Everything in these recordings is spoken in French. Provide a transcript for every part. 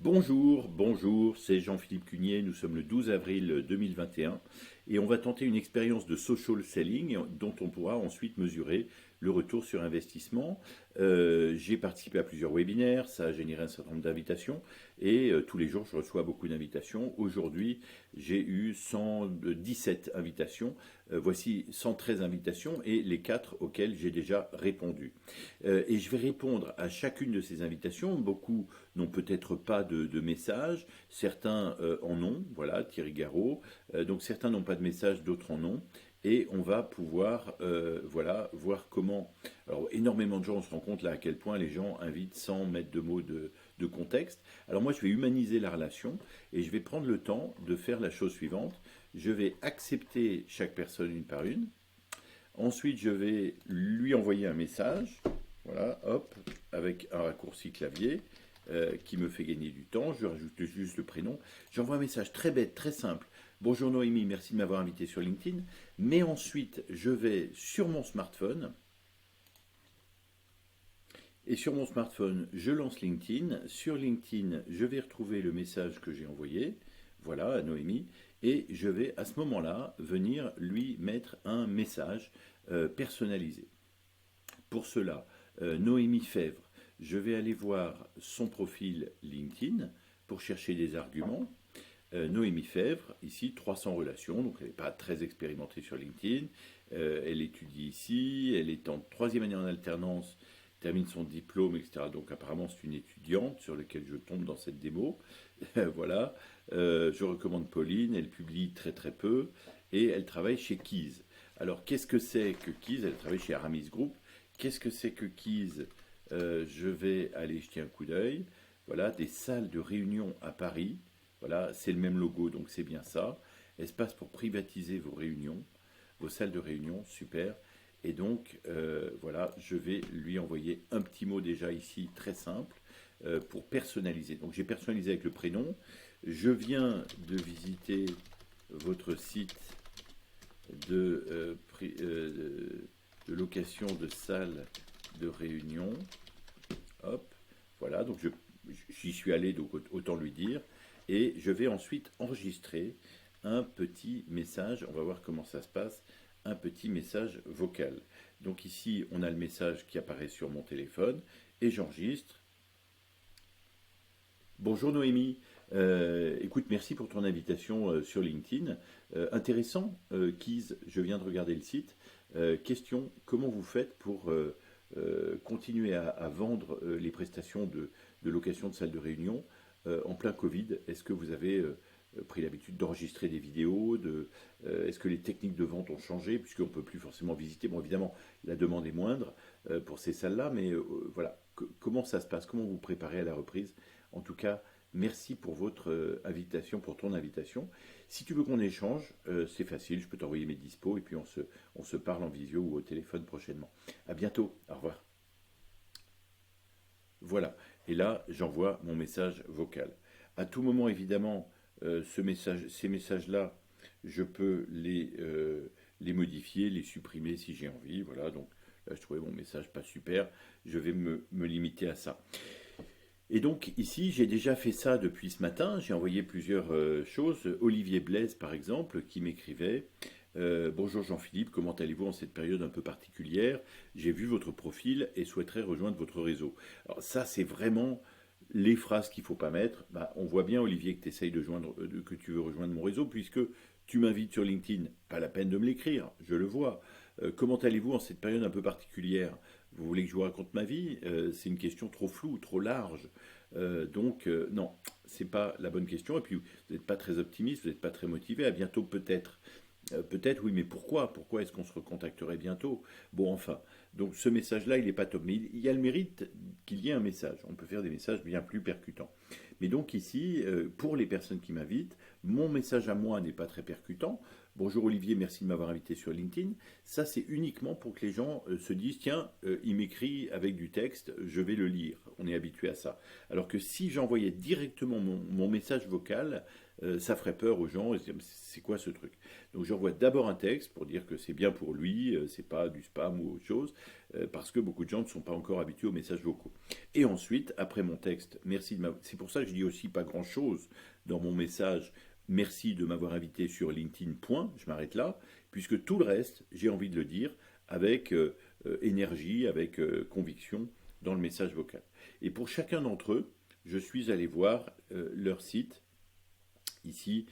Bonjour, c'est Jean-Philippe Cugnier, nous sommes le 12 avril 2021 et on va tenter une expérience de social selling dont on pourra ensuite mesurer le retour sur investissement. J'ai participé à plusieurs webinaires, ça a généré un certain nombre d'invitations et tous les jours je reçois beaucoup d'invitations. Aujourd'hui j'ai eu 117 invitations, voici 113 invitations et les 4 auxquelles j'ai déjà répondu. Et je vais répondre à chacune de ces invitations. Beaucoup n'ont peut-être pas de message, certains en ont, voilà, Thierry Garot, donc certains n'ont pas de message, d'autres en ont, et on va pouvoir voilà, voir comment... Alors énormément de gens, on se rend compte là à quel point les gens invitent sans mettre de mots de contexte. Alors moi je vais humaniser la relation et je vais prendre le temps de faire la chose suivante. Je vais accepter chaque personne une par une. Ensuite, je vais lui envoyer un message, voilà, hop, avec un raccourci clavier qui me fait gagner du temps. Je rajoute juste le prénom. J'envoie un message très bête, très simple. Bonjour Noémie, merci de m'avoir invité sur LinkedIn. Mais ensuite, je vais sur mon smartphone. Et sur mon smartphone, je lance LinkedIn. Sur LinkedIn, je vais retrouver le message que j'ai envoyé, voilà, à Noémie. Et je vais à ce moment-là venir lui mettre un message personnalisé. Pour cela, Noémie Fèvre, je vais aller voir son profil LinkedIn pour chercher des arguments. Noémie Fèvre, ici 300 relations, donc elle n'est pas très expérimentée sur LinkedIn. Elle étudie ici, elle est en troisième année en alternance, termine son diplôme, etc. Donc apparemment c'est une étudiante sur laquelle je tombe dans cette démo. Voilà. Je recommande Pauline, elle publie très très peu et elle travaille chez Keys. Alors qu'est-ce que c'est que Keys? Elle travaille chez Aramis Group. Qu'est-ce que c'est que Keys? Je vais aller jeter un coup d'œil. Voilà, des salles de réunion à Paris. Voilà, c'est le même logo, donc c'est bien ça. Espace pour privatiser vos réunions, vos salles de réunion, super. Et donc, voilà, je vais lui envoyer un petit mot déjà ici, très simple, pour personnaliser. Donc j'ai personnalisé avec le prénom. Je viens de visiter votre site de, de location de salles de réunion. Hop, voilà, donc j'y suis allé, donc autant lui dire. Et je vais ensuite enregistrer un petit message. On va voir comment ça se passe. Un petit message vocal. Donc ici, on a le message qui apparaît sur mon téléphone et j'enregistre. Bonjour Noémie, écoute, merci pour ton invitation sur LinkedIn. Intéressant, Keys, je viens de regarder le site. Question, comment vous faites pour continuer à vendre les prestations de location de salles de réunion en plein Covid? Est-ce que vous avez pris l'habitude d'enregistrer des vidéos est-ce que les techniques de vente ont changé, puisqu'on ne peut plus forcément visiter? Bon, évidemment, la demande est moindre pour ces salles-là, mais voilà, comment ça se passe? Comment vous vous préparez à la reprise? En tout cas, merci pour votre invitation, pour ton invitation. Si tu veux qu'on échange, c'est facile, je peux t'envoyer mes dispos et puis on se parle en visio ou au téléphone prochainement. À bientôt, au revoir. Voilà, et là, j'envoie mon message vocal. À tout moment, évidemment, ces messages-là, je peux les modifier, les supprimer si j'ai envie. Voilà, donc là, je trouvais mon message pas super. Je vais me limiter à ça. Et donc ici, j'ai déjà fait ça depuis ce matin. J'ai envoyé plusieurs choses. Olivier Blaise, par exemple, qui m'écrivait bonjour Jean-Philippe, comment allez-vous en cette période un peu particulière? J'ai vu votre profil et souhaiterais rejoindre votre réseau. Alors ça, c'est vraiment les phrases qu'il ne faut pas mettre. Bah, on voit bien, Olivier, que tu essayes que tu veux rejoindre mon réseau, puisque tu m'invites sur LinkedIn. Pas la peine de me l'écrire, je le vois. Comment allez-vous en cette période un peu particulière? Vous voulez que je vous raconte ma vie? C'est une question trop floue, trop large. Donc, non, c'est pas la bonne question. Et puis, vous n'êtes pas très optimiste, vous n'êtes pas très motivé. À bientôt, peut-être. Peut-être, oui, mais pourquoi? Pourquoi est-ce qu'on se recontacterait bientôt? Bon, enfin, donc ce message-là, il n'est pas top. Mais il y a le mérite qu'il y ait un message. On peut faire des messages bien plus percutants. Mais donc ici, pour les personnes qui m'invitent, mon message à moi n'est pas très percutant. Bonjour Olivier, merci de m'avoir invité sur LinkedIn. Ça, c'est uniquement pour que les gens se disent, tiens, il m'écrit avec du texte, je vais le lire. On est habitué à ça. Alors que si j'envoyais directement mon message vocal, ça ferait peur aux gens. C'est quoi ce truc? Donc j'envoie d'abord un texte pour dire que c'est bien pour lui, c'est pas du spam ou autre chose. parce que beaucoup de gens ne sont pas encore habitués aux messages vocaux. Et ensuite, après mon texte, merci de m'avoir... C'est pour ça que je dis aussi pas grand-chose dans mon message. Merci de m'avoir invité sur LinkedIn, point, je m'arrête là, puisque tout le reste, j'ai envie de le dire avec énergie, avec conviction dans le message vocal. Et pour chacun d'entre eux, je suis allé voir leur site ici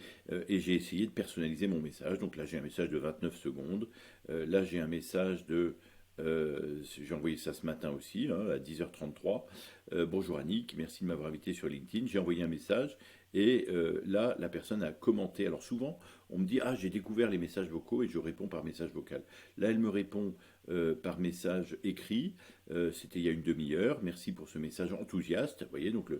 et j'ai essayé de personnaliser mon message. Donc là, j'ai un message de 29 secondes. Là, j'ai un message de... j'ai envoyé ça ce matin aussi, hein, à 10h33. Bonjour Annick, merci de m'avoir invité sur LinkedIn. J'ai envoyé un message et là, la personne a commenté. Alors souvent, on me dit « Ah, j'ai découvert les messages vocaux » et je réponds par message vocal. Là, elle me répond par message écrit. C'était il y a une demi-heure. Merci pour ce message enthousiaste. Vous voyez, donc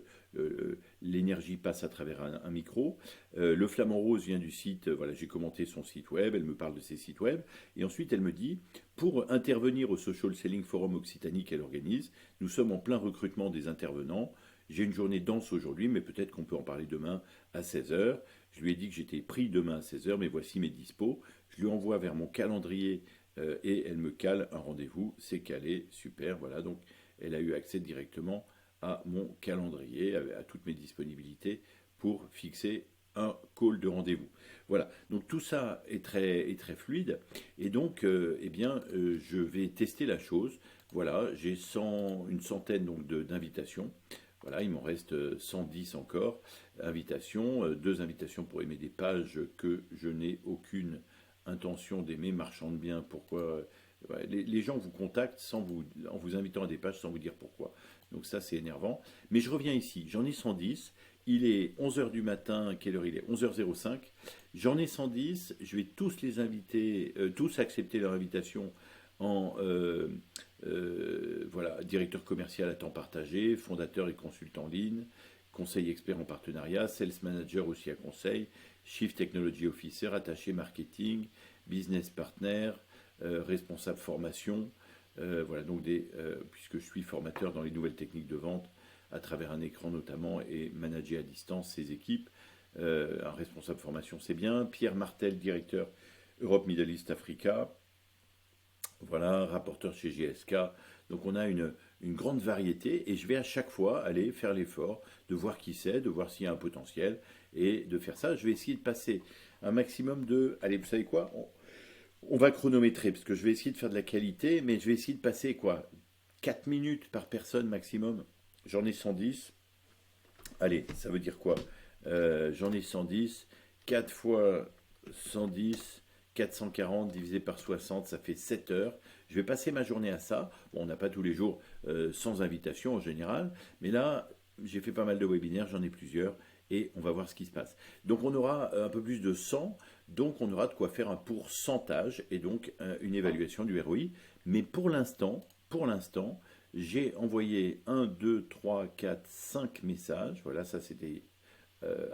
l'énergie passe à travers un micro. Le Flamant Rose vient du site, voilà, j'ai commenté son site web, elle me parle de ses sites web. Et ensuite, elle me dit, pour intervenir au Social Selling Forum Occitanie qu'elle organise, nous sommes en plein recrutement des intervenants. J'ai une journée dense aujourd'hui, mais peut-être qu'on peut en parler demain à 16h. Je lui ai dit que j'étais pris demain à 16h, mais voici mes dispos. Je lui envoie vers mon calendrier et elle me cale un rendez-vous. C'est calé, super, voilà. Donc, elle a eu accès directement à mon calendrier, à toutes mes disponibilités pour fixer un call de rendez-vous. Voilà, donc tout ça est très fluide, et donc eh bien, je vais tester la chose. Voilà, j'ai une centaine donc d'invitations. Voilà, il m'en reste 110 encore invitations, 2 invitations pour aimer des pages que je n'ai aucune intention d'aimer, marchand de biens. Pourquoi les gens vous contactent en vous invitant à des pages sans vous dire pourquoi. Donc ça, c'est énervant. Mais je reviens ici, j'en ai 110. Il est 11h du matin, quelle heure il est? 11h05. J'en ai 110, je vais tous les inviter, tous accepter leur invitation en voilà, directeur commercial à temps partagé, fondateur et consultant en ligne, conseil expert en partenariat, sales manager aussi à conseil, chief technology officer, attaché marketing, business partner, responsable formation. Voilà, donc puisque je suis formateur dans les nouvelles techniques de vente, à travers un écran notamment, et manager à distance ses équipes. Un responsable formation, c'est bien. Pierre Martel, directeur Europe, Middle East, Africa. Voilà, rapporteur chez GSK. Donc on a une grande variété et je vais à chaque fois aller faire l'effort de voir qui c'est, de voir s'il y a un potentiel et de faire ça. Je vais essayer de passer un maximum de... Allez, vous savez quoi, on va chronométrer parce que je vais essayer de faire de la qualité, mais je vais essayer de passer quoi 4 minutes par personne maximum. J'en ai 110. Allez, ça veut dire quoi J'en ai 110. 4 fois 110, 440 divisé par 60, ça fait 7 heures. Je vais passer ma journée à ça. Bon, on n'a pas tous les jours sans invitation en général, mais là, j'ai fait pas mal de webinaires, j'en ai plusieurs, et on va voir ce qui se passe. Donc on aura un peu plus de 100, donc on aura de quoi faire un pourcentage, et donc une évaluation du ROI. Mais pour l'instant, j'ai envoyé 1, 2, 3, 4, 5 messages. Voilà, ça c'était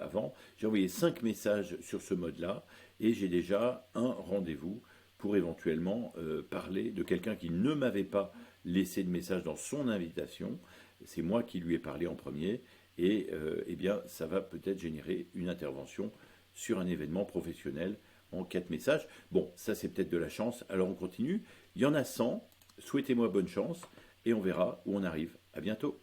avant. J'ai envoyé 5 messages sur ce mode-là et j'ai déjà un rendez-vous pour éventuellement parler de quelqu'un qui ne m'avait pas laissé de message dans son invitation. C'est moi qui lui ai parlé en premier et eh bien, ça va peut-être générer une intervention sur un événement professionnel en 4 messages. Bon, ça c'est peut-être de la chance. Alors on continue. Il y en a 100. Souhaitez-moi bonne chance et on verra où on arrive. À bientôt.